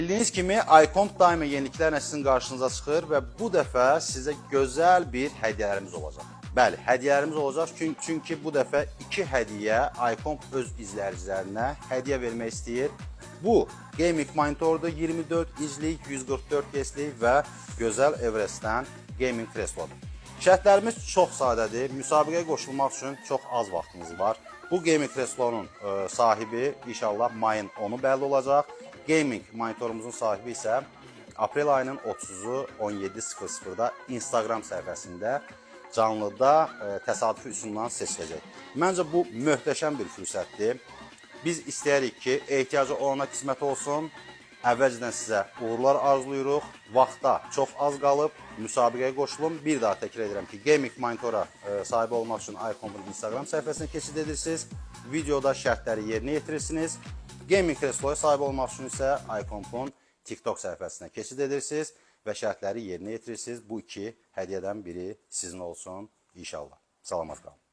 Bildiyiniz kimi iComp daima yeniliklərlə sizin qarşınıza çıxır və bu dəfə sizə gözəl bir hədiyyələrimiz olacaq. Bəli, hədiyyələrimiz olacaq çünki bu dəfə 2 hədiyyə iComp öz izləyicilərinə hədiyyə vermək istəyir. Bu gaming monitordur, 24 inçlik, 144 Hz'lik və gözəl Everest'dən gaming kreslodur. Şərtlərimiz çox sadədir. Müsabiqəyə qoşulmaq üçün çox az vaxtınız var. Bu gaming kreslonun sahibi inşallah mayın 10'u bəlli olacaq. Gaming monitorumuzun sahibi isə aprel ayının 30'u 17:00'da Instagram səhifəsində canlıda təsadüfi üsulundan seçiləcək. Məncə bu möhtəşəm bir fürsətdir. Biz istəyirik ki, ehtiyacı olana qismət olsun. Əvvəlcədən sizə uğurlar arzuluyuruq. Vaxta çox az qalıb, müsabiqəyə qoşulun. Bir daha təkrar edirəm ki, gaming monitora sahib olmaq üçün iComp'un Instagram səhifəsinə keçid edirsiniz. Videoda şərtləri yerinə yetirirsiniz. Gaming kresloya sahib olmaq üçün isə iComp'un TikTok səhifəsinə keçid edirsiniz və şərtləri yerinə yetirirsiniz. Bu iki hədiyyədən biri sizin olsun inşallah. Salamat qalın.